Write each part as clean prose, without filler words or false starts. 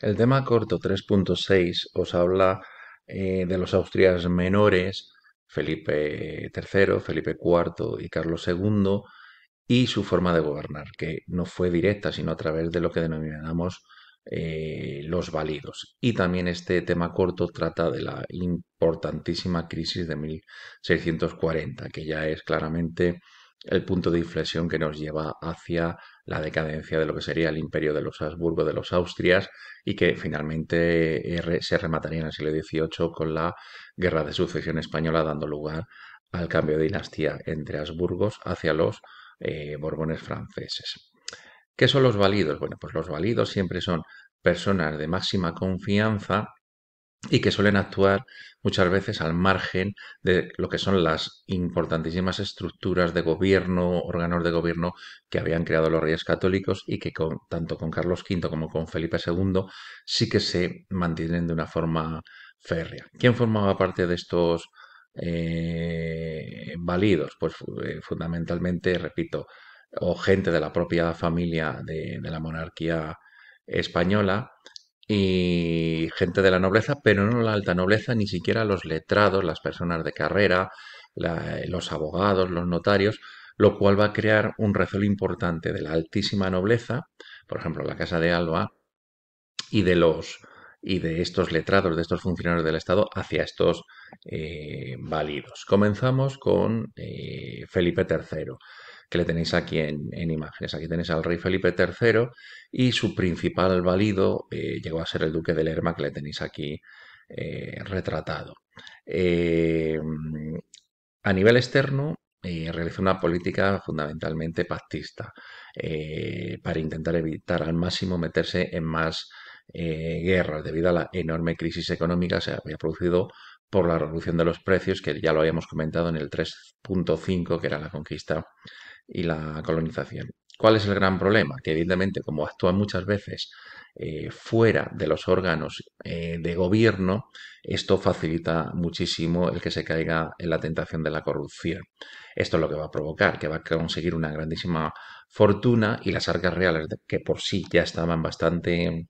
El tema corto 3.6 os habla de los Austrias menores, Felipe III, Felipe IV y Carlos II, y su forma de gobernar, que no fue directa, sino a través de lo que denominamos los válidos. Y también este tema corto trata de la importantísima crisis de 1640, que ya es claramente el punto de inflexión que nos lleva hacia la decadencia de lo que sería el imperio de los Habsburgo, de los Austrias, y que finalmente se remataría en el siglo XVIII con la Guerra de Sucesión Española, dando lugar al cambio de dinastía entre Habsburgos hacia los Borbones franceses. ¿Qué son los válidos? Bueno, pues los válidos siempre son personas de máxima confianza y que suelen actuar muchas veces al margen de lo que son las importantísimas estructuras de gobierno, órganos de gobierno que habían creado los reyes católicos y que tanto con Carlos V como con Felipe II sí que se mantienen de una forma férrea. ¿Quién formaba parte de estos válidos? Pues fundamentalmente, repito, o gente de la propia familia de la monarquía española y gente de la nobleza, pero no la alta nobleza, ni siquiera los letrados, las personas de carrera, los abogados, los notarios, lo cual va a crear un recelo importante de la altísima nobleza, por ejemplo, la Casa de Alba, y de los y de estos letrados, de estos funcionarios del Estado, hacia estos válidos. Comenzamos con Felipe III, que le tenéis aquí en imágenes. Aquí tenéis al rey Felipe III y su principal válido llegó a ser el duque de Lerma, que le tenéis aquí retratado. Eh, a nivel externo, realizó una política fundamentalmente pactista para intentar evitar al máximo meterse en más guerras debido a la enorme crisis económica que se había producido por la reducción de los precios, que ya lo habíamos comentado en el 3.5, que era la conquista y la colonización. ¿Cuál es el gran problema? Que evidentemente, como actúan muchas veces fuera de los órganos de gobierno, esto facilita muchísimo el que se caiga en la tentación de la corrupción. Esto es lo que va a provocar, que va a conseguir una grandísima fortuna y las arcas reales, que por sí ya estaban bastante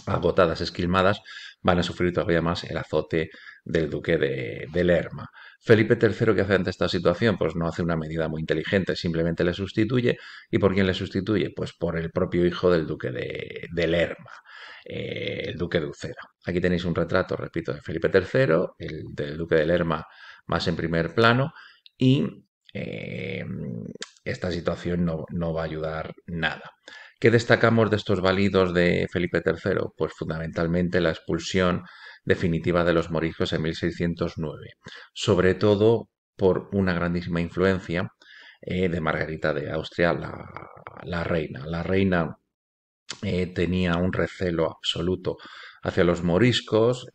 agotadas, esquilmadas, van a sufrir todavía más el azote del duque de Lerma. Felipe III, ¿qué hace ante esta situación? Pues no hace una medida muy inteligente, simplemente le sustituye. ¿Y por quién le sustituye? Pues por el propio hijo del duque de Lerma, el duque de Uceda. Aquí tenéis un retrato, repito, de Felipe III, el del duque de Lerma más en primer plano, y eh, esta situación no va a ayudar nada. ¿Qué destacamos de estos válidos de Felipe III? Pues fundamentalmente la expulsión definitiva de los moriscos en 1609, sobre todo por una grandísima influencia de Margarita de Austria, la reina. La reina tenía un recelo absoluto hacia los moriscos,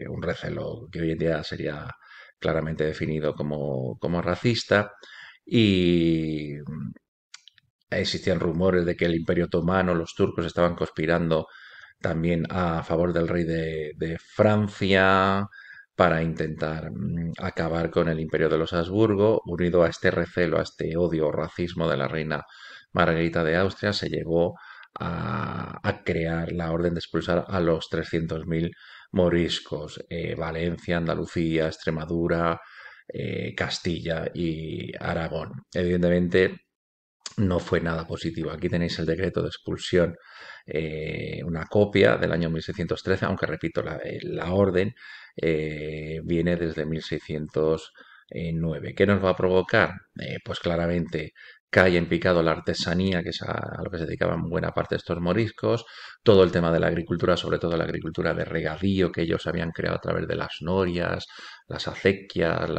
un recelo que hoy en día sería claramente definido como racista, y existían rumores de que el Imperio Otomano, los turcos estaban conspirando también a favor del rey de Francia para intentar acabar con el Imperio de los Habsburgo. Unido a este recelo, a este odio o racismo de la reina Margarita de Austria, se llegó a crear la orden de expulsar a los 300.000 moriscos. Valencia, Andalucía, Extremadura, Castilla y Aragón. Evidentemente, no fue nada positivo. Aquí tenéis el decreto de expulsión, una copia del año 1613, aunque repito, la orden viene desde 1609. ¿Qué nos va a provocar? Pues claramente cae en picado la artesanía, que es a lo que se dedicaban buena parte de estos moriscos, todo el tema de la agricultura, sobre todo la agricultura de regadío que ellos habían creado a través de las norias, las acequias,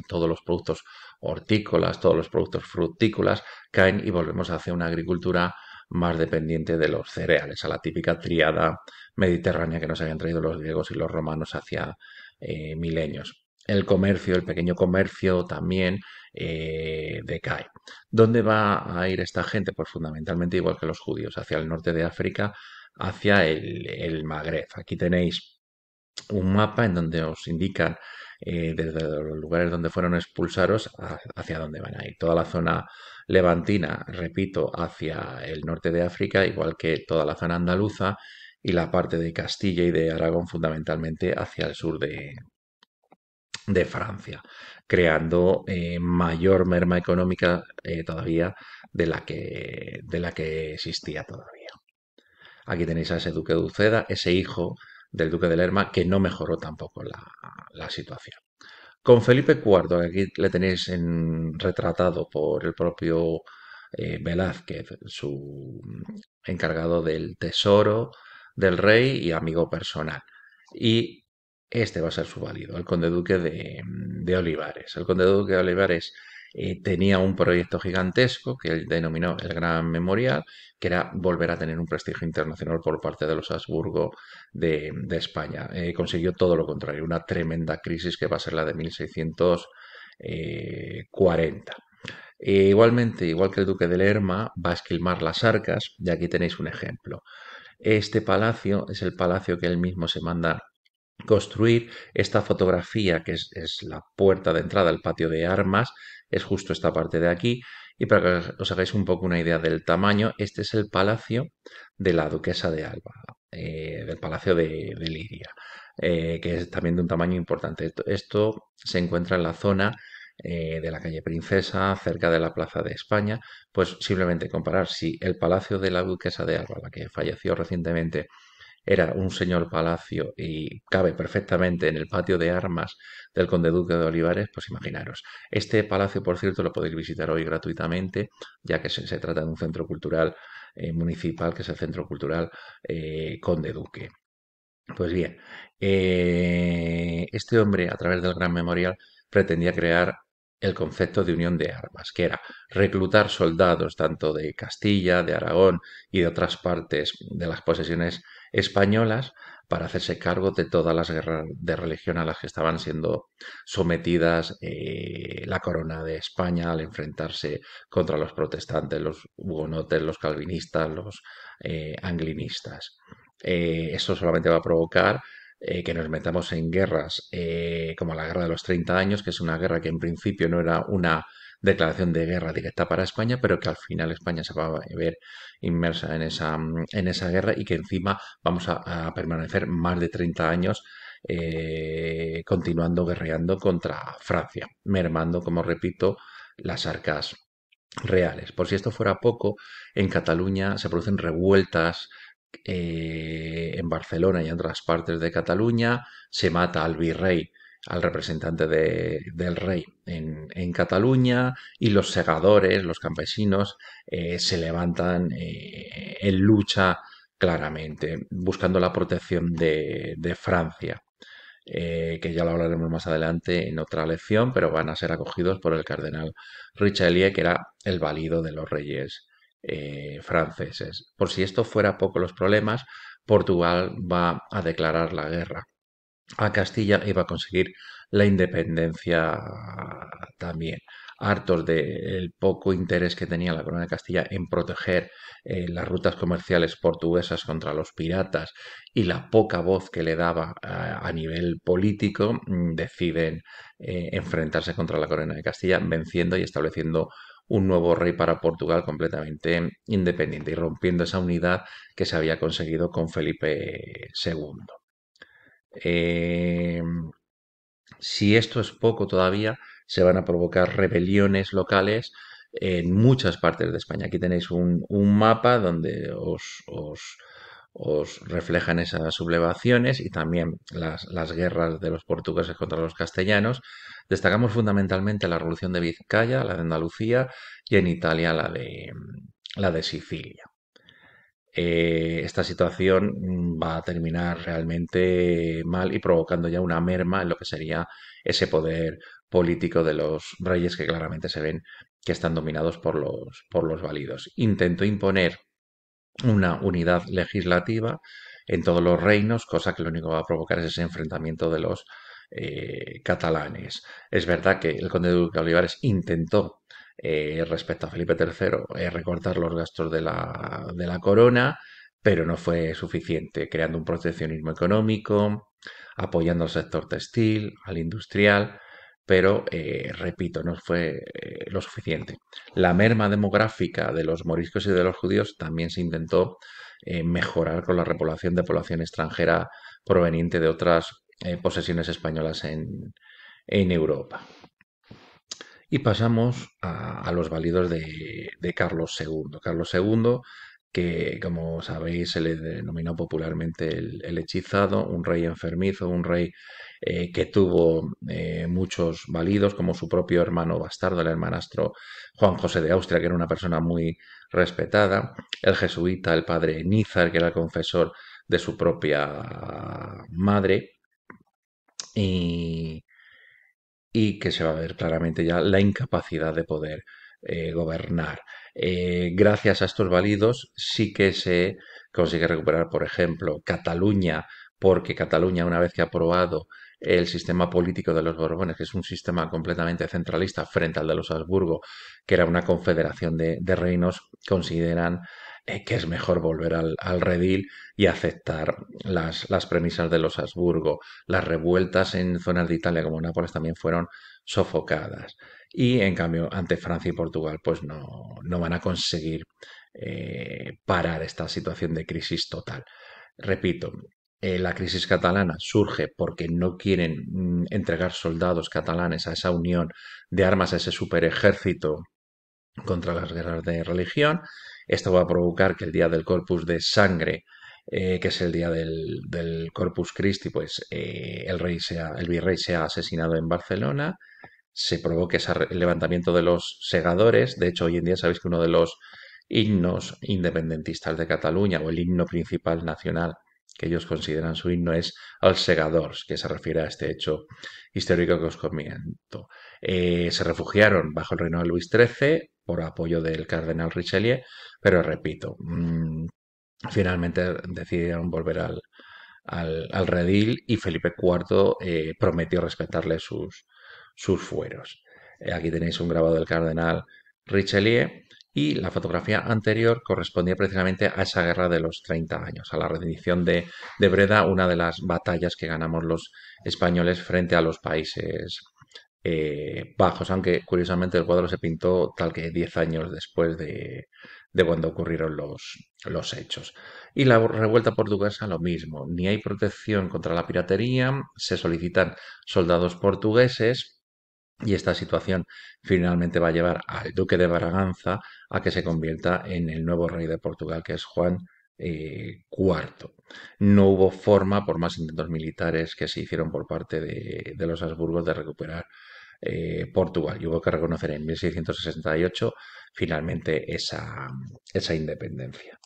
todos los productos hortícolas, todos los productos frutícolas caen y volvemos hacia una agricultura más dependiente de los cereales, a la típica tríada mediterránea que nos habían traído los griegos y los romanos hacia milenios. El comercio, el pequeño comercio también decae. ¿Dónde va a ir esta gente? Pues fundamentalmente igual que los judíos, hacia el norte de África, hacia el Magreb. Aquí tenéis un mapa en donde os indican desde los lugares donde fueron expulsados hacia dónde van a ir. Toda la zona levantina, repito, hacia el norte de África, igual que toda la zona andaluza, y la parte de Castilla y de Aragón fundamentalmente hacia el sur de Francia, creando mayor merma económica todavía de la que existía todavía. Aquí tenéis a ese duque de Uceda, ese hijo del duque de Lerma, que no mejoró tampoco la situación. Con Felipe IV, que aquí le tenéis retratado por el propio Velázquez, su encargado del tesoro del rey y amigo personal. Y este va a ser su válido, el conde duque de Olivares. El conde duque de Olivares tenía un proyecto gigantesco que él denominó el Gran Memorial, que era volver a tener un prestigio internacional por parte de los Habsburgo de España. Consiguió todo lo contrario, una tremenda crisis que va a ser la de 1640. Igualmente, igual que el duque de Lerma, va a esquilmar las arcas, y aquí tenéis un ejemplo. Este palacio es el palacio que él mismo se manda construir. Esta fotografía, que es la puerta de entrada al patio de armas, es justo esta parte de aquí. Y para que os hagáis un poco una idea del tamaño, este es el palacio de la duquesa de Alba, del palacio de Liria, que es también de un tamaño importante. Esto se encuentra en la zona de la calle Princesa, cerca de la Plaza de España. Pues simplemente comparar si el palacio de la duquesa de Alba, la que falleció recientemente, era un señor palacio y cabe perfectamente en el patio de armas del conde duque de Olivares, pues imaginaros. Este palacio, por cierto, lo podéis visitar hoy gratuitamente, ya que se trata de un centro cultural municipal, que es el Centro Cultural Conde Duque. Pues bien, este hombre, a través del Gran Memorial, pretendía crear el concepto de unión de armas, que era reclutar soldados tanto de Castilla, de Aragón y de otras partes de las posesiones españolas para hacerse cargo de todas las guerras de religión a las que estaban siendo sometidas la corona de España al enfrentarse contra los protestantes, los hugonotes, los calvinistas, los anglinistas. Esto solamente va a provocar que nos metamos en guerras como la Guerra de los 30 años, que es una guerra que en principio no era una declaración de guerra directa para España, pero que al final España se va a ver inmersa en esa guerra y que encima vamos a permanecer más de 30 años continuando guerreando contra Francia, mermando, como repito, las arcas reales. Por si esto fuera poco, en Cataluña se producen revueltas en Barcelona y en otras partes de Cataluña, se mata al virrey, al representante del rey en Cataluña, y los segadores, los campesinos, se levantan en lucha claramente, buscando la protección de Francia. Que ya lo hablaremos más adelante en otra lección, pero van a ser acogidos por el cardenal Richelieu, que era el valido de los reyes franceses. Por si esto fuera poco los problemas, Portugal va a declarar la guerra a Castilla y va a conseguir la independencia también. Hartos del poco interés que tenía la corona de Castilla en proteger las rutas comerciales portuguesas contra los piratas y la poca voz que le daba a nivel político, deciden enfrentarse contra la corona de Castilla, venciendo y estableciendo un nuevo rey para Portugal completamente independiente y rompiendo esa unidad que se había conseguido con Felipe II. Eh, si esto es poco todavía, se van a provocar rebeliones locales en muchas partes de España. Aquí tenéis un mapa donde os reflejan esas sublevaciones y también las guerras de los portugueses contra los castellanos. Destacamos fundamentalmente la Revolución de Vizcaya, la de Andalucía, y en Italia la de Sicilia. Esta situación va a terminar realmente mal y provocando ya una merma en lo que sería ese poder político de los reyes que claramente se ven que están dominados por los válidos. Intentó imponer una unidad legislativa en todos los reinos, cosa que lo único que va a provocar es ese enfrentamiento de los catalanes. Es verdad que el conde de Duque de Olivares intentó, respecto a Felipe III, recortar los gastos de la corona, pero no fue suficiente, creando un proteccionismo económico, apoyando al sector textil, al industrial, pero, repito, no fue lo suficiente. La merma demográfica de los moriscos y de los judíos también se intentó mejorar con la repoblación de población extranjera proveniente de otras posesiones españolas en Europa. Y pasamos a los válidos de Carlos II. Carlos II, que como sabéis se le denominó popularmente el hechizado, un rey enfermizo, un rey que tuvo muchos válidos, como su propio hermano bastardo, el hermanastro Juan José de Austria, que era una persona muy respetada, el jesuita, el padre Nízar, que era el confesor de su propia madre, y, y que se va a ver claramente ya la incapacidad de poder gobernar. Gracias a estos válidos sí que se consigue recuperar, por ejemplo, Cataluña, porque Cataluña, una vez que ha aprobado el sistema político de los Borbones, que es un sistema completamente centralista frente al de los Habsburgo, que era una confederación de reinos, consideran que es mejor volver al redil y aceptar las premisas de los Habsburgo. Las revueltas en zonas de Italia como Nápoles también fueron sofocadas. Y en cambio, ante Francia y Portugal, pues no van a conseguir parar esta situación de crisis total. Repito, la crisis catalana surge porque no quieren entregar soldados catalanes a esa unión de armas, a ese superejército contra las guerras de religión. Esto va a provocar que el día del Corpus de Sangre, que es el día del Corpus Christi, pues el virrey sea asesinado en Barcelona, se provoque ese levantamiento de los segadores. De hecho, hoy en día sabéis que uno de los himnos independentistas de Cataluña, o el himno principal nacional que ellos consideran su himno, es Els Segadors, que se refiere a este hecho histórico que os comento. Se refugiaron bajo el reino de Luis XIII por apoyo del cardenal Richelieu, pero repito, finalmente decidieron volver al redil y Felipe IV prometió respetarle sus fueros. Aquí tenéis un grabado del cardenal Richelieu y la fotografía anterior correspondía precisamente a esa guerra de los 30 años, a la rendición de Breda, una de las batallas que ganamos los españoles frente a los Países Bajos, aunque curiosamente el cuadro se pintó tal que 10 años después de cuando ocurrieron los hechos. Y la revuelta portuguesa lo mismo, ni hay protección contra la piratería, se solicitan soldados portugueses y esta situación finalmente va a llevar al duque de Braganza a que se convierta en el nuevo rey de Portugal, que es Juan IV. No hubo forma, por más intentos militares que se hicieron por parte de los Habsburgos, de recuperar Portugal. Y hubo que reconocer en 1668 finalmente esa independencia.